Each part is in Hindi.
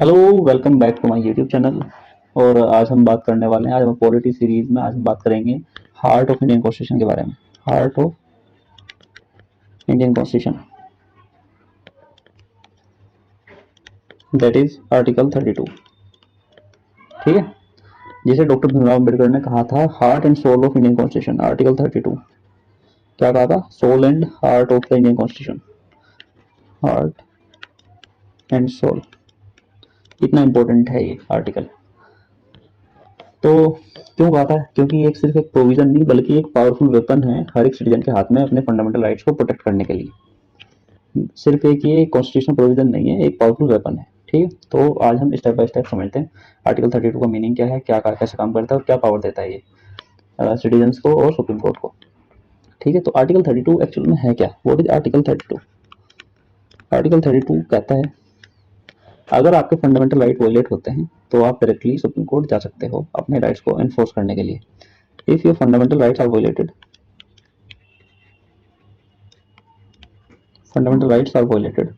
Hello, welcome back to my YouTube channel. और आज हम बात करने वाले हैं, आज हम पॉलिटी सीरीज में आज हम बात करेंगे हार्ट ऑफ इंडियन कॉन्स्टिट्यूशन के बारे में। Heart of Indian constitution, that is article 32। ठीक है, जिसे डॉक्टर भीमराव अम्बेडकर ने कहा था heart and soul of Indian constitution. Article 32 क्या कहा था? Soul and heart of the Indian constitution, heart and soul. इतना इंपॉर्टेंट है ये आर्टिकल। तो क्यों कहा था? क्योंकि ये सिर्फ एक प्रोविजन नहीं बल्कि एक पावरफुल वेपन है हर एक सिटीजन के हाथ में अपने फंडामेंटल राइट्स को प्रोटेक्ट करने के लिए। सिर्फ एक ये कॉन्स्टिट्यूशनल प्रोविजन नहीं है, एक पावरफुल वेपन है। ठीक है, तो आज हम स्टेप बाय स्टेप समझते हैं आर्टिकल 32 का मीनिंग क्या है, क्या कैसे काम करता है और क्या पावर देता है ये सिटीजन्स को और सुप्रीम कोर्ट को। ठीक है, तो आर्टिकल 32 एक्चुअल में है क्या? What is article 32? आर्टिकल 32 कहता है अगर आपके फंडामेंटल राइट वायलेट होते हैं तो आप डायरेक्टली सुप्रीम कोर्ट जा सकते हो अपने राइट्स को एनफोर्स करने के लिए। If your fundamental rights are violated, fundamental rights are violated,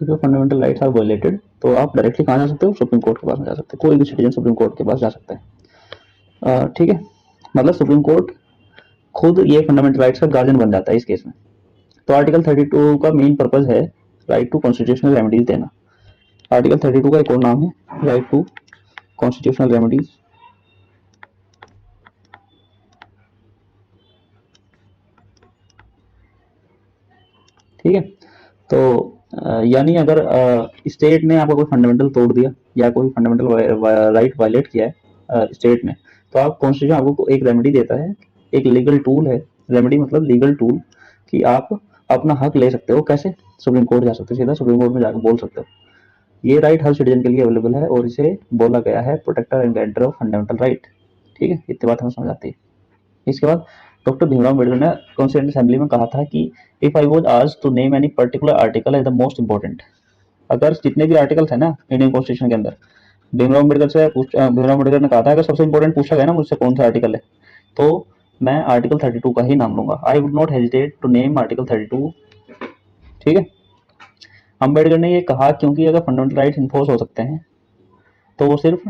if your fundamental rights are violated, तो आप डायरेक्टली कहाँ जा सकते हो? सुप्रीम कोर्ट के पास में जा सकते हो। कोई भी सिटीजन सुप्रीम कोर्ट के पास जा सकता है। ठीक है, मतलब सुप्रीम कोर्ट खुद ये फंडामेंटल राइट्स का गार्जियन बन जाता है इस केस में। तो आर्टिकल 32 का मेन पर्पज है राइट टू कॉन्स्टिट्यूशनल रेमेडीज देना। आर्टिकल 32 का एक और नाम है राइट टू कॉन्स्टिट्यूशनल रेमेडीज। ठीक है, तो यानी अगर स्टेट ने आपका कोई फंडामेंटल तोड़ दिया या कोई फंडामेंटल राइट वायलेट किया है स्टेट ने, तो आप कॉन्स्टिट्यूशन आपको एक रेमेडी देता है, एक लीगल टूल है। रेमेडी मतलब लीगल टूल कि आप अपना हक ले सकते हो। कैसे? सुप्रीम कोर्ट जा सकते हो, सीधा सुप्रीम कोर्ट में जाकर बोल सकते हो। ये राइट हर सिटीजन के लिए अवेलेबल है और इसे बोला गया है protector and guarantor of fundamental right. ठीक है, इतनी बात हमें समझ आती है। इसके बाद डॉक्टर भीमराव अम्बेडकर ने कॉन्स्टिट्यूंट असेंबली में कहा था कि if I was asked to name any particular article as the most important, अगर जितने भी आर्टिकल्स है ना इंडियन कॉन्स्टिट्यूशन के अंदर, भीमराव अम्बेडकर ने कहा था अगर सबसे इंपॉर्टेंट पूछा गया ना मुझसे कौन सा आर्टिकल है, तो मैं आर्टिकल 32 का ही नाम लूंगा। I would not hesitate to name article 32। ठीक है, अम्बेडकर ने ये कहा क्योंकि अगर फंडामेंटल राइट्स इन्फोर्स हो सकते हैं तो वो सिर्फ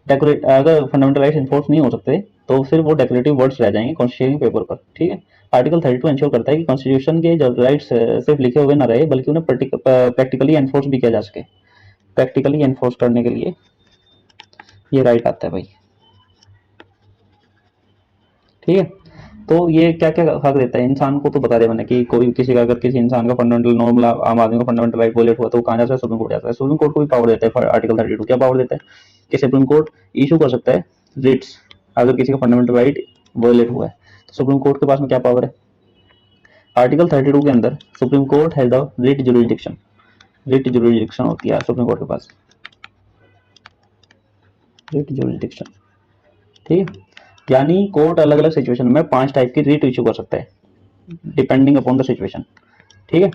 डेकोरेट, अगर फंडामेंटल राइट्स इन्फोर्स नहीं हो सकते तो सिर्फ वो डेकोरेटिव वर्ड्स रह जाएंगे कॉन्स्टिट्यूशन पेपर पर। ठीक है, आर्टिकल 32 इंश्योर करता है कि कॉन्स्टिट्यूशन के जो राइट्स सिर्फ लिखे हुए ना रहे बल्कि उन्हें प्रैक्टिकली एनफोर्स भी किया जा सके। प्रैक्टिकली एनफोर्स करने के लिए ये राइट आता है भाई। ठीक है, तो ये क्या क्या हक देता है इंसान को, तो बता दिया मैंने कि कोई किसी का, अगर किसी इंसान का फंडामेंटल नॉर्मल आम आदमी का फंडामेंटल राइट वोलेट हुआ तो वो कहाँ जाता है? सुप्रीम कोर्ट जाता है। सुप्रीम कोर्ट को भी पावर देता है आर्टिकल 32। क्या पावर देता है कि सुप्रीम कोर्ट इशू कर सकता है रिट्स अगर किसी का फंडामेंटल राइट वोलेट हुआ है। तो सुप्रीम कोर्ट के पास में क्या पावर है? आर्टिकल 32 के अंदर supreme court has the writ jurisdiction. Writ jurisdiction होती है सुप्रीम कोर्ट के पास, रिट जुरिडिक्शन। ठीक है, यानी कोर्ट अलग अलग सिचुएशन में 5 टाइप की रिट इशू कर सकता है डिपेंडिंग अपॉन द सिचुएशन। ठीक है,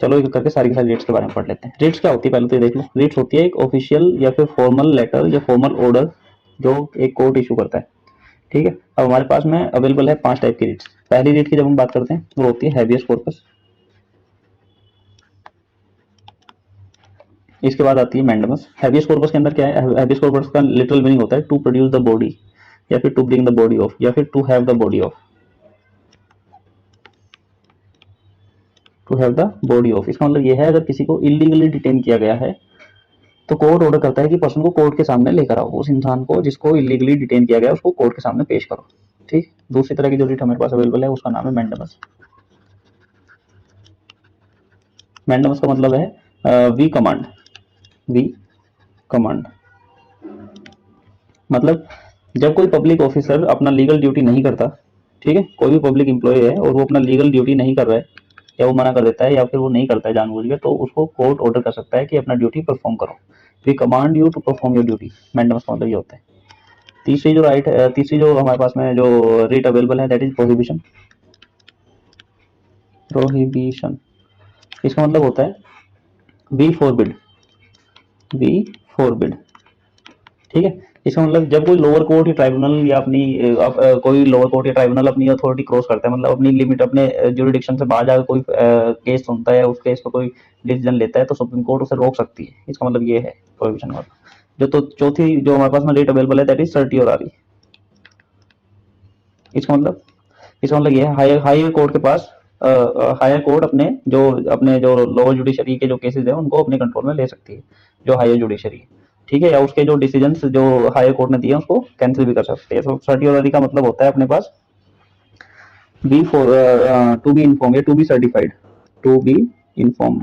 चलो एक करके सारी की सारी रेट्स के बारे में पढ़ लेते हैं। रेट्स क्या होती है पहले तो ये देख लो। रेट्स होती है एक ऑफिशियल या फिर फॉर्मल लेटर या फॉर्मल ऑर्डर जो एक कोर्ट इशू करता है। ठीक है, अब हमारे पास में अवेलेबल है 5 टाइप की रेट्स। पहली रेट की जब हम बात करते हैं वो होती है हैबियस कॉर्पस। इसके बाद आती है मैंडेमस। हैबियस कॉर्पस के अंदर क्या है? हैबियस कॉर्पस का लिटरल मीनिंग होता है टू प्रोड्यूस द बॉडी या फिर to bring the body of या फिर to have the body of, to have the body of. इसका मतलब ये है अगर किसी को इलीगली डिटेन किया गया है तो कोर्ट ऑर्डर करता है कि पर्सन को कोर्ट के सामने लेकर आओ, उस इंसान को जिसको इलीगली डिटेन किया गया उसको कोर्ट के सामने पेश करो। ठीक, दूसरी तरह की जो रिट हमारे पास अवेलेबल है उसका नाम है मैंडेमस। मैंडेमस का मतलब है वी कमांड। वी कमांड मतलब जब कोई पब्लिक ऑफिसर अपना लीगल ड्यूटी नहीं करता, ठीक है, कोई भी पब्लिक एम्प्लॉय है और वो अपना लीगल ड्यूटी नहीं कर रहा है या वो मना कर देता है या फिर वो नहीं करता है जानबूझ के, तो उसको कोर्ट ऑर्डर कर सकता है कि अपना ड्यूटी परफॉर्म करो। We command you to perform your duty. Mandamus का मतलब ये होता है। तीसरी जो हमारे पास में जो रेट अवेलेबल है दैट इज प्रोहिबिशन। प्रोहिबिशन इसका मतलब होता है वी फॉरबिड। We forbid. ठीक है, इसका मतलब जब कोई लोअर कोर्ट या ट्राइब्यूनल या अपनी कोई लोअर कोर्ट या ट्राइब्यूनल अपनी अथॉरिटी क्रॉस करता है, मतलब अपनी लिमिट, अपने ज्यूरिडिक्शन से बाहर जाकर कोई केस सुनता है, उस केस पर कोई डिसीजन लेता है, तो सुप्रीम कोर्ट उसे रोक सकती है। इसका मतलब ये है प्रोविजन का। जो तो चौथी जो हमारे पास में रेट अवेलेबल है दैट इज सर्टियोरारी। इसका मतलब ये है हायर कोर्ट के पास, हायर कोर्ट अपने जो लोअर जुडिशरी के जो केसेस है उनको अपने कंट्रोल में ले सकती है, जो हायर जुडिशरी है, ठीक है, या उसके जो डिसीजंस जो हायर कोर्ट ने दिए उसको कैंसिल भी कर सकते हैं। तो सर्टियोरारी का मतलब होता है अपने पास B for to be inform या to be certified, to be inform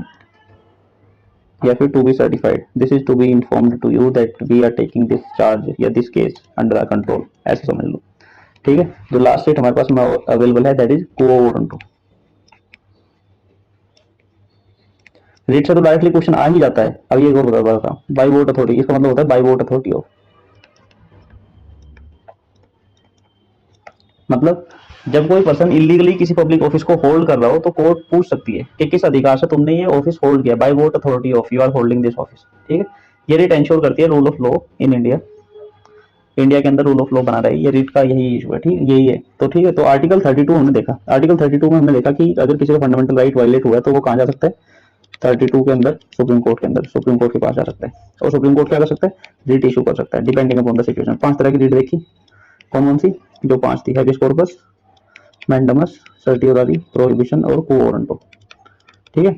या फिर to be certified, this is to be informed to you that we are taking this charge या this case under our control, ऐसे समझ लो, ठीक है। जो लास्ट डेट हमारे पास में अवेलेबल है दैट इज को वारंटो। रेट से तो डायरेक्टली क्वेश्चन आ ही जाता है। अब ये और बता बाई वोट अथॉरिटी, इसका मतलब होता है बाई वोट अथॉरिटी ऑफ, मतलब जब कोई पर्सन इलीगली किसी पब्लिक ऑफिस को होल्ड कर रहा हो तो कोर्ट पूछ सकती है कि किस अधिकार से तुमने ये ऑफिस होल्ड किया, by what authority of you are holding this office, ठीक है। ये रेट एंश्योर करती है rule of law in India, India के अंदर रूल ऑफ लॉ बना रहा है, ये रीट का यही इशू है, ठीक, यही है। तो ठीक है, तो आर्टिकल 32 हमने देखा, आर्टिकल 32 में हमने देखा कि अगर किसी का फंडामेंटल राइट वायलेट हुआ है तो वो कहाँ जा सकता है, 32 के अंदर सुप्रीम कोर्ट के अंदर, सुप्रीम कोर्ट के पास जा सकता है। और सुप्रीम कोर्ट क्या कर सकता है, रीट इशू कर सकता है डिपेंडिंग अपॉन द सिचुएशन। 5 तरह की रीट देखी, कौन कौन सी, जो 5 थी, habeas corpus, mandamus, certiorari, prohibition और को वारंटो, ठीक है।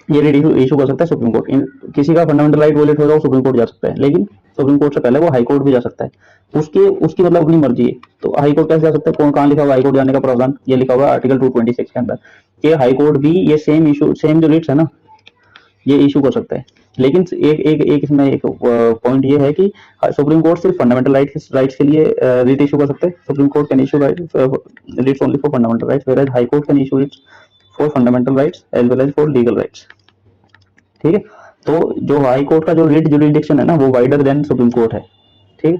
ये रीट इशू कर सकता है सुप्रीम कोर्ट। किसी का फंडामेंटल राइट वायलेट होगा वो सुप्रीम कोर्ट जा सकता है, लेकिन सुप्रीम कोर्ट से पहले वो हाई कोर्ट भी जा सकता है, उसकी मतलब अपनी मर्जी है। तो हाई कोर्ट कैसे जा सकता है, कौन कहाँ लिखा हुआ हाई कोर्ट जाने का प्रावधान, ये लिखा हुआ आर्टिकल 226 के अंदर कि हाई कोर्ट भी ये सेम जो रेट्स है ना ये इशू कर सकता है। लेकिन एक इसमें एक पॉइंट ये है कि सुप्रीम कोर्ट सिर्फ फंडामेंटल राइट्स के लिए रिट इशू कर सकते हैं। Supreme court can issue writs only for fundamental rights, whereas high court can issue writs for fundamental rights as well as for legal rights, ठीक है। तो जो हाई कोर्ट का जो रिट जुरिडिक्शन है ना वो वाइडर देन सुप्रीम कोर्ट है, ठीक है।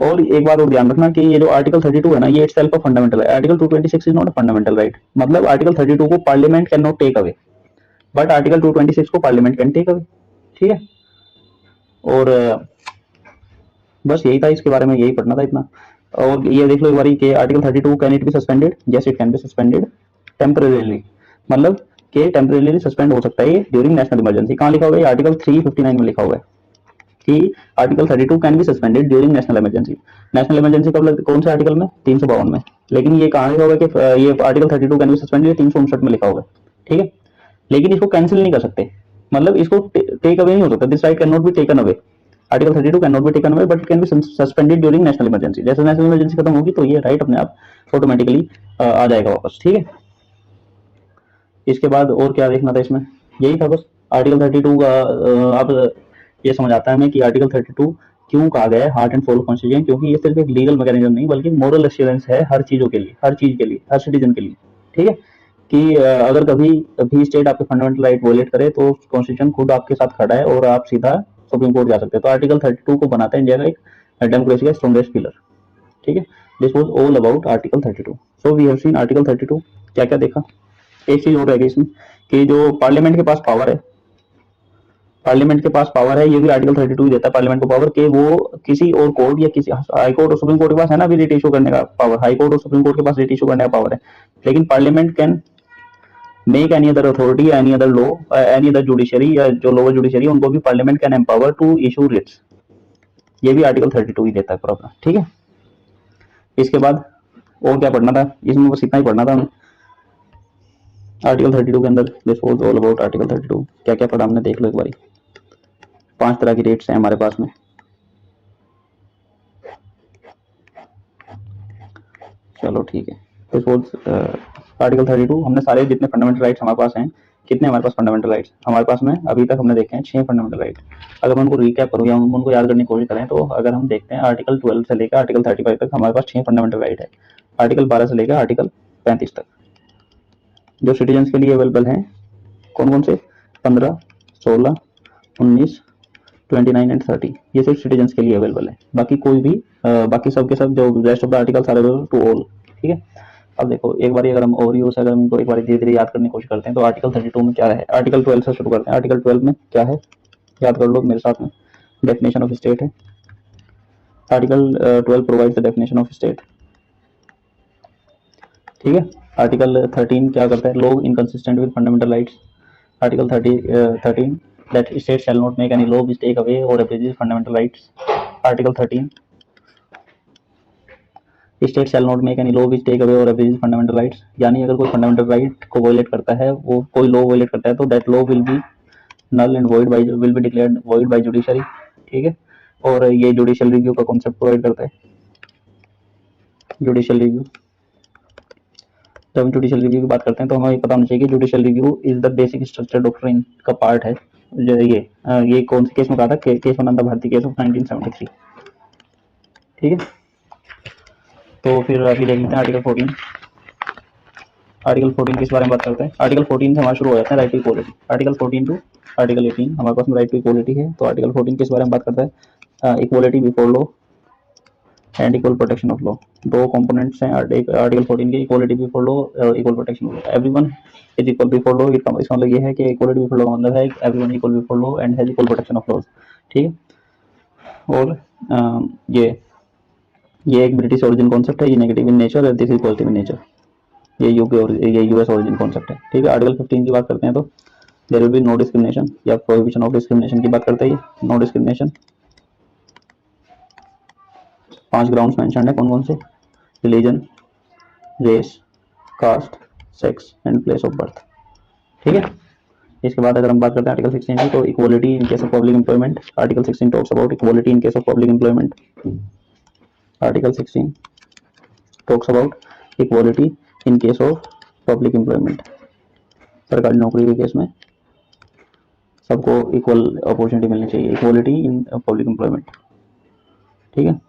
और एक बात और ध्यान रखना कि ये जो आर्टिकल 32 है ना ये इटसेल्फ फंडामेंटल है, article 226 is not a fundamental right. मतलब आर्टिकल 32 को parliament can not take away, but article 226 को पार्लियामेंट कैन टेक अवे, ठीक है। और बस यही था इसके बारे में, यही पढ़ना था इतना। और ये देख लो एक बारी कि article 32 can it be suspended, yes it can be suspended temporarily, मतलब कि टेम्परेरीली सस्पेंड हो सकता है ये ड्यूरिंग नेशनल इमरजेंसी। कहाँ लिखा हुआ है, आर्टिकल 359 में लिखा हुआ है कि article 32 can be suspended during national emergency. National emergency कब, कौन से आर्टिकल में, 352 में। लेकिन ये कहाँ लिखा हुआ है कि ये आर्टिकल 32 कैन बी सस्पेंडेड 359 में लिखा हुआ है, ठीक है। लेकिन इसको कैंसिल नहीं कर सकते, मतलब इसको टेक अवे नहीं हो सकता, this right can not be taken away, article 32 can not be taken away but can be suspended during national emergency. जैसे नेशनल इमरजेंसी खत्म होगी तो ये राइट अपने आप ऑटोमेटिकली आ जाएगा वापस, ठीक है। इसके बाद और क्या देखना था इसमें, यही था बस। आर्टिकल 32 का अब ये समझ आता है हमें कि आर्टिकल 32 क्यों कहा गया है हार्ट एंड सोल कॉन्स्टिट्यूशन, क्योंकि ये सिर्फ एक लीगल मैकेनिज्म नहीं बल्कि मोरल एश्योरेंस है हर चीजों के लिए, हर चीज के लिए, हर सिटीजन के लिए, ठीक है। कि अगर कभी भी स्टेट आपके फंडामेंटल राइट वोलेट करे तो कॉन्स्टिट्यूशन खुद आपके साथ खड़ा है और आप सीधा सुप्रीम कोर्ट जा सकते हैं। तो आर्टिकल 32 को बनाता है इंडिया का एक डेमोक्रेसी का स्ट्रॉन्गेस्ट पिलर, ठीक है। This was all about article 32। So we have seen article 32 क्या क्या देखा। एक चीज और रहेगी इसमें कि जो पार्लियामेंट के पास पावर है, पार्लियामेंट के पास पावर है, ये भी आर्टिकल 32 देता है पार्लियामेंट को पावर कि वो किसी और कोर्ट या किसी हाई कोर्ट और सुप्रीम कोर्ट के पास है ना भी रिट इशू करने का पावर, हाई कोर्ट और सुप्रीम कोर्ट के पास रिट इशू करने का पावर है, लेकिन parliament can make any other authority, any other law, any other judiciary या जो लोअर जुडिशरी उनको भी parliament can empower to issue writs, ये भी आर्टिकल 32 ही देता है प्रॉब्लम, ठीक है। इसके बाद और क्या पढ़ना था इसमें, बस इतना ही पढ़ना था हमें आर्टिकल 32 के अंदर। This was all about article 32। क्या क्या पढ़ा हमने देख लो एक बारी। 5 तरह की रेट्स हैं हमारे पास में, चलो ठीक है। This was article 32। हमने सारे जितने फंडामेंटल राइट्स हमारे पास हैं, कितने हमारे पास फंडामेंटल राइट्स हमारे पास में अभी तक हमने देखे हैं 6 फंडामेंटल राइट। अगर मैं उनको रिकैप करूँ या उनको याद करने की कोशिश करें तो अगर हम देखते हैं आर्टिकल 12 से लेकर आर्टिकल 35 तक हमारे पास 6 फंडामेंटल राइट है। आर्टिकल 12 से लेकर आर्टिकल 35 तक जो सिटीजन के लिए अवेलेबल हैं, कौन कौन से, 15, 16, 19, 29 एंड 30, ये सिर्फ सिटीजन के लिए अवेलेबल है। बाकी कोई भी बाकी सब के सब जो रेस्ट ऑफ द आर्टिकल सारे अवेलेबल टू ऑल, ठीक है। अब देखो एक बार अगर हम ओवरव्यू से अगर इनको एक बार धीरे धीरे याद करने की कोशिश करते हैं तो आर्टिकल 32 में क्या है, आर्टिकल 12 से शुरू करते हैं। आर्टिकल 12 में क्या है, याद कर लो मेरे साथ में, डेफिनेशन ऑफ स्टेट है, article 12 provides the definition of state, ठीक है। आर्टिकल 13 क्या करता है, law inconsistent with fundamental rights. Article 13 that state shall not make any law which take away or abuses fundamental rights. Article 13 state shall not make any law which take away or abuses fundamental rights, यानी अगर कोई फंडामेंटल राइट को वायलेट करता है, वो कोई लॉ वायलेट करता है, तो that law will be null and void by, will be declared void by judiciary, ठीक है। और ये जुडिशियल रिव्यू का कॉन्सेप्ट प्रोवाइड करता है। जुडिशियल रिव्यू, जब हम जुडिशियल रिव्यू की बात करते हैं तो हमें पता होना चाहिए कि judicial review is the basic structure doctrine का पार्ट है। जो ये कौन से केस में कहा था, केशवानंद भारती केस ऑफ 1973, ठीक है। तो फिर अभी देख लेते हैं आर्टिकल 14। आर्टिकल 14 किस बारे में बात करते हैं, आर्टिकल 14 से हमारा शुरू हो जाता है right to equality. Article 14 to article 18 हमारे पास में राइट टू इक्वालिटी है। तो आर्टिकल 14 किस बारे में बात करता है, equality before law and equal protection of law. दो कंपोनेंट्स हैं आर्टिकल 14 के, इक्वालिटी बिफोर लॉ और equal protection of law. Everyone is equal before law, इसका मतलब ये है कि इक्वालिटी बिफोर लॉ का मतलब है everyone equal before law and has equal protection of laws, ठीक है। और ये एक ब्रिटिश ओरिजिन कॉन्सेप्ट है, ये नेगेटिव इन नेचर और this is positive in nature. ये यूके और ये यूएस ओरिजिन कॉन्सेप्ट है, ठीक है। आर्टिकल 15 की बात करते हैं तो there will be no discrimination या प्रोहिबिशन ऑफ डिस्क्रिमिनेशन की बात करते हैं। नो डिस्क्रिमिनेशन, 5 ग्राउंड्स मेंशन है, कौन कौन से, religion, race, caste, sex and place of birth, ठीक है। इसके बाद अगर हम बात करते हैं आर्टिकल 16 की, तो equality in case of public employment. Article 16 talks about equality in case of public employment. Article 16 talks about equality in case of public employment. सरकारी नौकरी के केस में सबको इक्वल अपॉर्चुनिटी मिलनी चाहिए, इक्वालिटी इन पब्लिक एम्प्लॉयमेंट, ठीक है।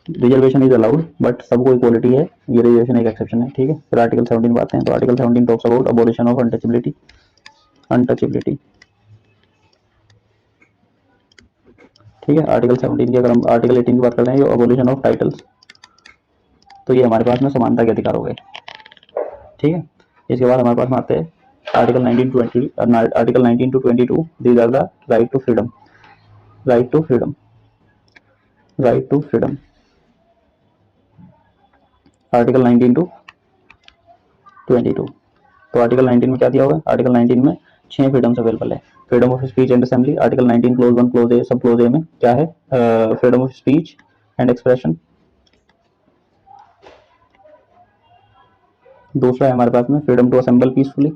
रिजर्वेशन इज अलाउड बट सबको इक्वालिटी है, ये रिजर्वेशन एक एक्सेप्शन है, ठीक है। फिर आर्टिकल 17 बात हैं, तो article 17 talks about abolition of untouchability. Untouchability, ठीक है। आर्टिकल 17 की अगर हम आर्टिकल 18 की बात करते हैं, ये अबॉलिशन ऑफ टाइटल्स, तो ये हमारे पास में समानता के अधिकार हो गए, ठीक है। इसके बाद हमारे पास में आते हैं article 19 to 20, article 19 to 22 these are the right to freedom, right to freedom, right to freedom. Article 19 to 22, तो आर्टिकल 19 में क्या दिया होगा, आर्टिकल 19 में 6 फ्रीडम्स अवेलेबल है। Freedom of speech and assembly, article 19 clause 1 clause A, सब क्लोज ए में क्या है, freedom of speech and expression. दूसरा है हमारे पास में freedom to assemble peacefully,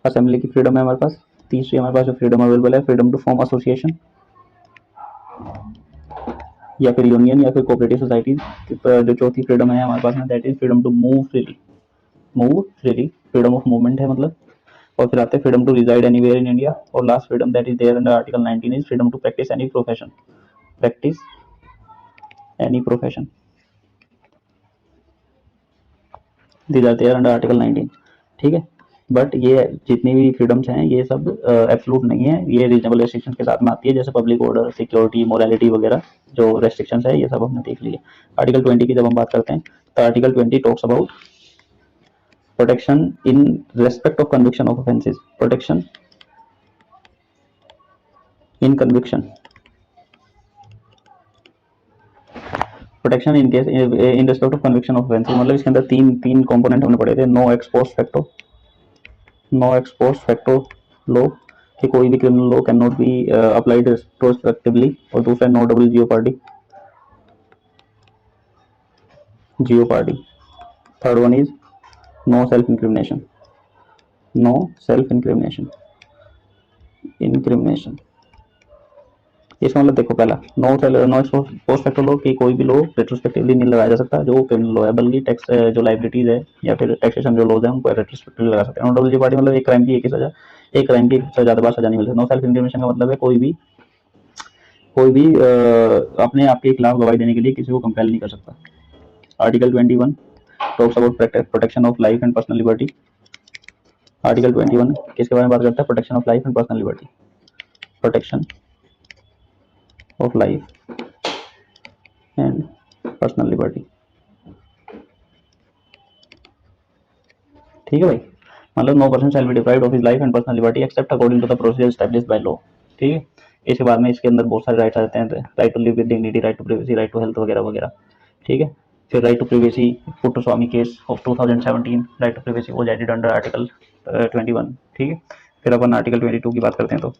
assembly की फ्रीडम है हमारे पास। तीसरी हमारे पास जो फ्रीडम अवेलेबल है, फ्रीडम टू फॉर्म एसोसिएशन या फिर यूनियन या फिर कोऑपरेटिव सोसाइटीज। जो चौथी फ्रीडम है हमारे पास में, that is freedom to move freely, move freely, freedom of movement है मतलब। और फिर आते हैं freedom to reside anywhere in India. और last freedom that is there under article 19 is freedom to practise any profession, practise any profession, these are there under article 19, ठीक है। बट ये जितनी भी फ्रीडम्स हैं ये सब एब्सोल्यूट नहीं है, ये रीजनेबल रेस्ट्रिक्शन के साथ में आती है, जैसे पब्लिक ऑर्डर, सिक्योरिटी, मोरालिटी वगैरह जो रेस्ट्रिक्शंस है ये सब हमने देख लिए। आर्टिकल 20 की जब हम बात करते हैं तो article 20 talks about protection in respect of conviction of offences, protection in conviction, protection in case in respect of conviction of offences, मतलब इसके अंदर तीन कंपोनेंट हमने पढ़े थे। No ex post facto, no ex post facto law कि कोई भी criminal law can not be applied retrospectively. और दूसरा no double jeopardy, jeopardy. Third one is no self incrimination, no self incrimination, incrimination. इसका मतलब देखो, पहला नो पोस्ट फैक्टो लॉ कि कोई भी लॉ रेट्रोस्पेक्टिवली नहीं लगाया जा सकता जो क्रिमिनल लॉ है, बल्कि टैक्स जो लाइबिलिटीज है या फिर टैक्सेशन जो लॉज है उनको रेट्रोस्पेक्टिवली लगा सकते हैं। नो डबल जियोपार्डी मतलब एक क्राइम की एक ही सजा, एक क्राइम की ज्यादा बार सजा नहीं मिल सकती। नो सेल्फ इंक्रिमिनेशन का मतलब है कोई भी अपने आप के खिलाफ गवाही देने के लिए किसी को कंपेल नहीं कर सकता। Article 21 talks about protection of life and personal liberty. Article 21 किसके बारे में बात करता है, protection of life and personal liberty, protection of life and personal liberty, ठीक है भाई। मतलब no person shall be deprived of his life and personal liberty except according to the procedure established by law, ठीक है। इसके बाद में इसके अंदर बहुत सारे राइट्स आ जाते हैं, right to live with dignity, right to privacy, right to health वगैरह वगैरह, ठीक है। फिर right to privacy, Puttaswamy case of 2017, right to privacy was added under article 21, ठीक है। फिर अपन आर्टिकल 22 की बात करते हैं, तो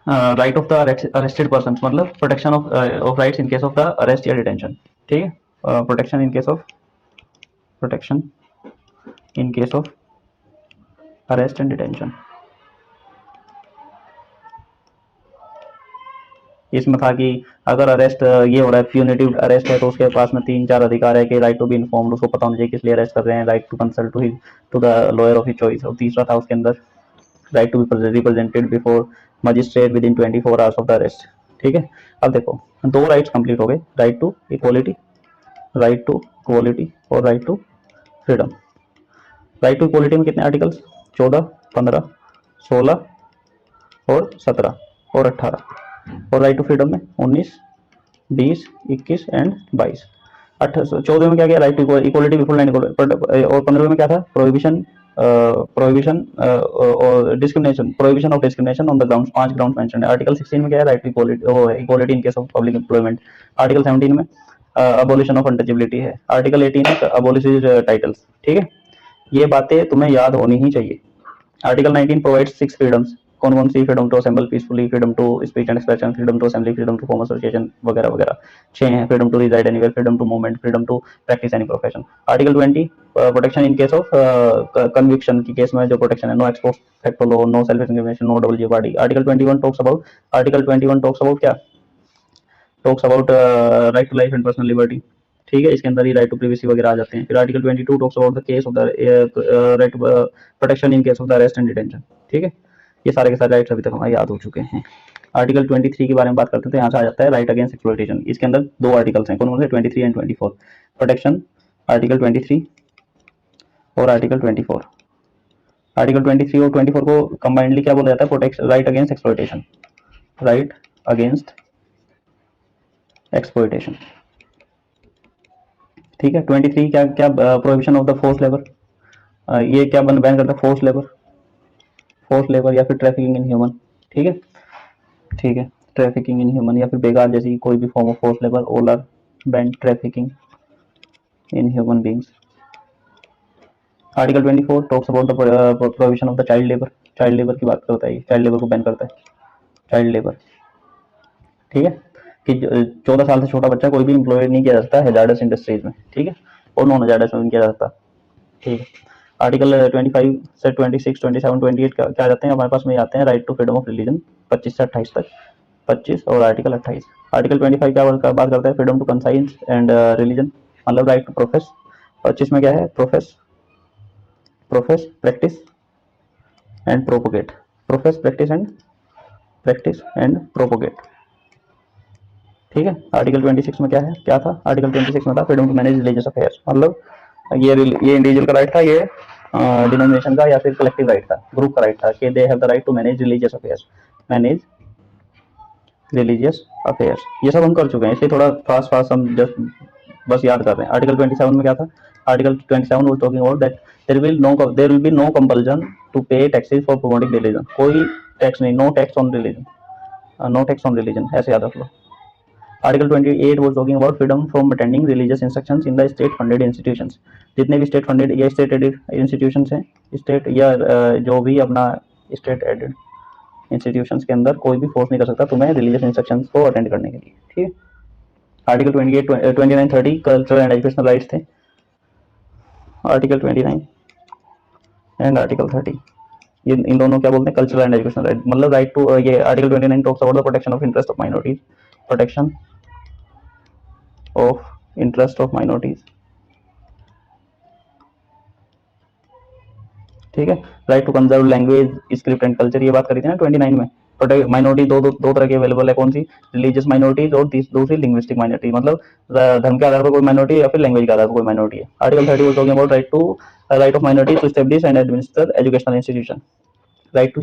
right of the arrested person, मतलब protection of rights in case of the arrest या डिटेंशन, ठीक है। Protection in case of arrest and detention. इसमें था कि अगर अरेस्ट ये हो रहा है, प्यूनिटिव अरेस्ट है, तो उसके पास में 3-4 अधिकार है कि राइट टू बी इन्फॉर्म्ड, उसको पता होना चाहिए किस लिए अरेस्ट कर रहे हैं, right to consult to the lawyer of his choice, और तीसरा था उसके अंदर right to be represented before magistrate within 24 hours of the arrest, ठीक है। अब देखो, दो राइट्स कंप्लीट हो गए, राइट टू इक्वालिटी और right to freedom. Right to equality में कितने आर्टिकल्स? 14, 15, 16 और 17 और 18। और राइट टू फ्रीडम में 19, 20, 21 एंड 22। 14 में क्या किया? Right to equality before land, और 15 में क्या था? प्रोहिबिशन और discrimination, prohibition of discrimination on the grounds, 5 ground mention है। आर्टिकल 16 में क्या है? Right to equality in case of public employment. Article 17 में अबोलिशन ऑफ अनटचेबिलिटी है। आर्टिकल 18 में अबोलिश टाइटल्स, ठीक है। ये बातें तुम्हें याद होनी ही चाहिए। Article 19 provides 6 freedoms. कौन कौन सी? Freedom to assemble peacefully, freedom to speech and expression, freedom to assembly, freedom to form association वगैरह वगैरह। 6 हैं। Freedom to reside anywhere, freedom to movement, freedom to practise any profession. Article 20 protection in case of conviction की केस में जो प्रोटेक्शन है, no ex post facto law, no self incrimination, no double jeopardy. Article 21 talks about क्या? Talks about right to life and personal liberty, ठीक है। इसके अंदर ही राइट टू प्रिवेसी वगैरह आ जाते हैं। फिर article 22 talks about the case of the right to protection in case of the arrest and detention, ठीक है। ये सारे के सारे राइट्स अभी तक हमारे याद हो चुके हैं। आर्टिकल 23 के बारे में बात करते हैं, तो यहाँ से आ जाता है राइट अगेंस्ट एक्सप्लॉयटेशन। इसके अंदर 2 आर्टिकल्स हैं, कौन कौन से? 23 एंड 24। प्रोटेक्शन आर्टिकल 23 और आर्टिकल 24। आर्टिकल 23 और 24 को कंबाइंडली क्या बोला जाता है? Protection, right against exploitation, right against exploitation, ठीक है। 23 क्या क्या? Prohibition of the force labour, ये क्या बैन करता है? फोर्स लेबर या फिर ट्रैफिकिंग इन ह्यूमन, ठीक है, ठीक है। ट्रैफिकिंग इन ह्यूमन या फिर बेगार जैसी कोई भी form of force labour, all are ban trafficking in human beings. Article 24 talks about the prohibition of the child labour. Child labour की बात करता है, चाइल्ड लेबर को बैन करता है, चाइल्ड लेबर, ठीक है। कि 14 साल से छोटा बच्चा कोई भी एम्प्लॉय नहीं किया जा सकता हैजार्डस इंडस्ट्रीज में, ठीक है, और नॉन हैजार्डस में किया जा सकता, ठीक है। आर्टिकल 25 से 26, 27, 28 क्या आ जाते हैं हमारे पास में? आते हैं right to freedom of religion, 25 से 28 तक, 25 और आर्टिकल 28। आर्टिकल 25 क्या बात करता है? Freedom to conscience and religion, मतलब राइट टू प्रोफेस। 25 में क्या है? Profess, practice and propagate, profess, practice and propagate, ठीक है। आर्टिकल 26 में क्या है? क्या था? आर्टिकल 26 में था freedom to manage religious affairs, मतलब ये इंडिविजुअल का राइट था, ये डिनोमिनेशन का या फिर कलेक्टिव राइट था, ग्रुप का राइट था कि they have the right to manage religious affairs, manage religious affairs. ये सब हम कर चुके हैं, इसलिए थोड़ा फास्ट हम जस्ट बस याद कर रहे हैं। आर्टिकल 27 में क्या था? Article 27 was talking about that there will be no compulsion to pay taxes for promoting religion. कोई टैक्स नहीं, no tax on religion, no tax on religion, ऐसे याद रख लो। Article 28 was talking about freedom from attending religious instructions in the state funded institutions। जितने भी स्टेट फंडेड या स्टेट एडेड इंस्टीट्यूशंस हैं, स्टेट या जो भी अपना स्टेट एडेड इंस्टीट्यूशंस के अंदर कोई भी फोर्स नहीं कर सकता तुम्हें रिलीजियस इंस्ट्रक्शंस को अटेंड करने के लिए, ठीक है। Article 28, 29, 30 cultural and educational rights थे। आर्टिकल 29 एंड आर्टिकल 30 इन दोनों क्या बोलते हैं? कल्चरल एंड एजुकेशनल राइट, मतलब राइट टू, ये article 29 talks about the protection of interest of minorities, protection of interest of minorities, ठीक है। Right to conserve language, script and culture, ये बात करी थी ना 29 में। प्रोटेक्ट माइनॉरिटी दो तरह की अवेलेबल है, कौन सी? रिलीजियस माइनॉरिटीज और दूसरी लिंग्विस्टिक माइनॉरिटी, मतलब धर्म के आधार पर कोई माइनॉरिटी या फिर लैंग्वेज के आधार पर कोई माइनॉरिटी है। Article 30 was talking about right of minority to establish and administer educational institution, right to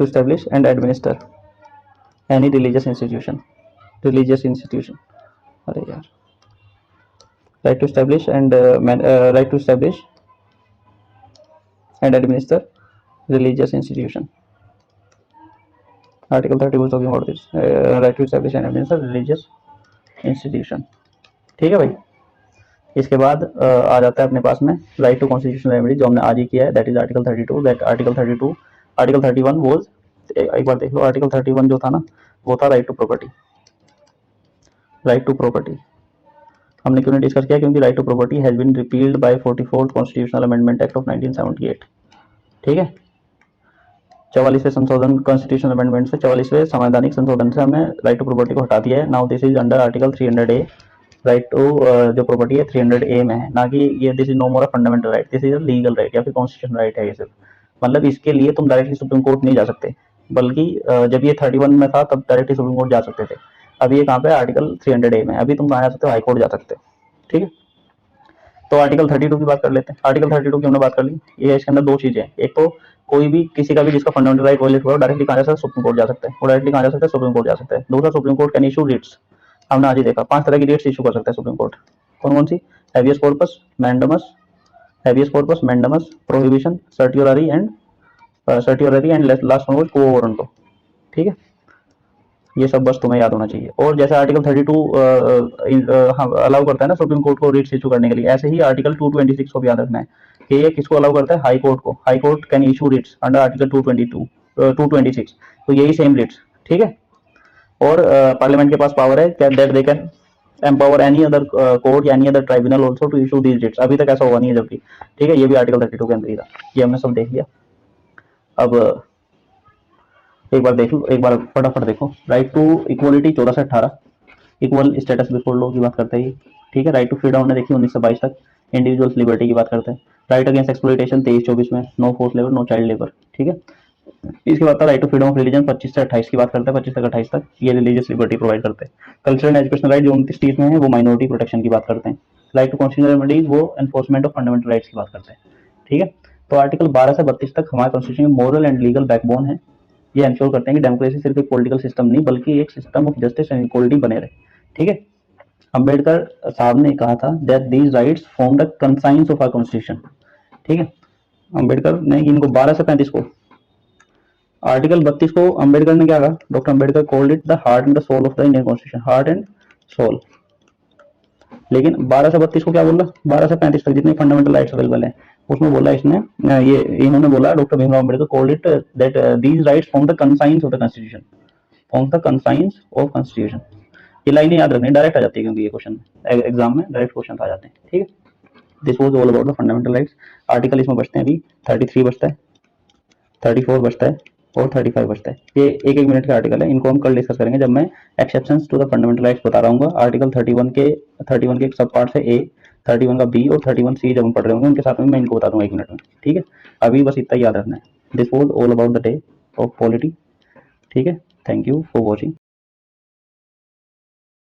establish and administer any religious institution, अरे यार, right to establish and right to establish and administer religious institution. Article 30 was talking about this right to establish and administer religious institution. ठीक है भाई। इसके बाद आ जाता है अपने पास में राइट टू कॉन्स्टिट्यूशनल रेमेडी, जो हमने आज ही किया है, that is article 32। That article 32, article 31 was, एक बार देख लो, आर्टिकल 31 जो था ना वो था right to property. Right to property हमने क्यों नहीं डिस्कस किया, क्योंकि right to property has been repealed by 44th constitutional amendment act of 1978। ठीक है, 44वें संशोधन कॉन्स्टिट्यूशनल अमेंडमेंट से, 44वें संवैधानिक संशोधन से हमें राइट टू प्रॉपर्टी को हटा दिया है। Now this is under article 300A। Right to जो प्रॉपर्टी है 300A में है, ना कि ये this is no more a fundamental right, this is a legal right या फिर कॉन्स्टिट्यूशनल राइट है ये सिर्फ। मतलब इसके लिए तुम डायरेक्टली सुप्रीम कोर्ट नहीं जा सकते, बल्कि जब ये 31 में था तब डायरेक्टली सुप्रीम कोर्ट जा सकते थे। अभी ये कहाँ पे, आर्टिकल 300A में। अभी तुम कहाँ जा सकते हो, हाई कोर्ट जा सकते हो। ठीक है, तो आर्टिकल 32 की बात कर लेते हैं। आर्टिकल 32 की हमने बात कर ली। ये इसके अंदर दो चीजें हैं, एक तो कोई भी किसी का भी जिसका फंडामेंटल राइट वायलेट हुआ डायरेक्टली कहाँ जा सकता है, सुप्रीम कोर्ट जा सकता है। वो डायरेक्टली कहाँ जा सकता है, सुप्रीम कोर्ट जा सकता है। दूसरा, supreme court can issue Ritz. हमने आज ही देखा 5 तरह की रिट्स इशू कर सकता है सुप्रीम कोर्ट। कौन कौन सी, habeas corpus, mandamus, habeas corpus, mandamus, prohibition, certiorari and last one quo warranto. ठीक है, ये सब बस तुम्हें याद होना चाहिए। और जैसे आर्टिकल 32 अलाउ करता है ना सुप्रीम कोर्ट को रिट्स इशू करने के लिए, ऐसे ही आर्टिकल 226 को भी याद रखना है कि ये किसको अलाउ करता है, हाई कोर्ट को। High court can issue Ritz under article 226, तो यही सेम रिट्स। ठीक है, और पार्लियामेंट के पास पावर है that they can empower any other court या any other tribunal also to issue these writs. अभी तक ऐसा हुआ नहीं है जबकि। ठीक है, ये भी आर्टिकल 32 के अंदर ही था। ये हमने सब देख लिया। अब एक बार देख लो, एक बार फटाफट देखो। राइट टू इक्वलिटी 14 से 18, इक्वल स्टेटस बिफोर लॉ की बात करते हैं। ठीक है, राइट टू फ्रीडम हमने देखी 19 से 22 तक, इंडिविजुअल्स लिबर्टी की बात करते हैं। राइट अगेंस्ट एक्सप्लॉइटेशन 23-24 में, no force labour, no child labour. ठीक है, इसके बाद right to freedom of religion 25 से 28 की बात करते हैं, 25 से 28 तक ये रिलीजियस लिबर्टी प्रोवाइड करते हैं। कल्चरल एंड एजुकेशनल राइट जो 29-30 में है वो माइनॉरिटी प्रोटेक्शन की बात करते हैं। राइट टू कॉन्स्टिट्यूशनल रेमेडीज वो एनफोर्समेंट ऑफ फंडामेंटल राइट्स की बात करते हैं। ठीक है, तो आर्टिकल 12 से 32 तक हमारे कॉन्स्टिट्यूशन की मोरल एंड लीगल बैकबोन है। ये इंश्योर करते हैं कि डेमोक्रेसी सिर्फ एक पॉलिटिकल सिस्टम नहीं बल्कि एक system of justice and equality बने रहे। ठीक है, अंबेडकर साहब ने कहा था that these rights form the conscience of our constitution. ठीक है, अंबेडकर ने इनको 12 से 35 को, आर्टिकल 32 को अंबेडकर ने क्या कहा, doctor Ambedkar called it the heart and the soul of the Indian constitution, heart and soul. लेकिन 12 से 32 को क्या बोला, 12 से 35 तक जितने फंडामेंटल राइट्स अवेलेबल है उसमें बोला इसने, ये इन्होंने बोला doctor Bhimrao Ambedkar called it that these rights form the conscience of the constitution, form the conscience of constitution. ये लाइन याद रखनी, डायरेक्ट आ जाती है क्योंकि ये क्वेश्चन एग्जाम में डायरेक्ट क्वेश्चन आ जाते हैं। ठीक है, this was all about the fundamental rights. Article इसमें बचते हैं अभी 33 बचता है, 34 बचता है और 35 बचता है। ये एक एक मिनट के आर्टिकल है, इनको हम कल डिस्कस करेंगे जब मैं exceptions to the fundamental rights बता रहा हूँ। आर्टिकल 31 के एक सब पार्ट से ए, 31 का बी और 31C जब हम पढ़ रहे होंगे उनके साथ में मैं इनको बता दूंगा 1 मिनट में। ठीक है, अभी बस इतना याद रखना है। This was all about the day of polity. ठीक है, थैंक यू फॉर वॉचिंग।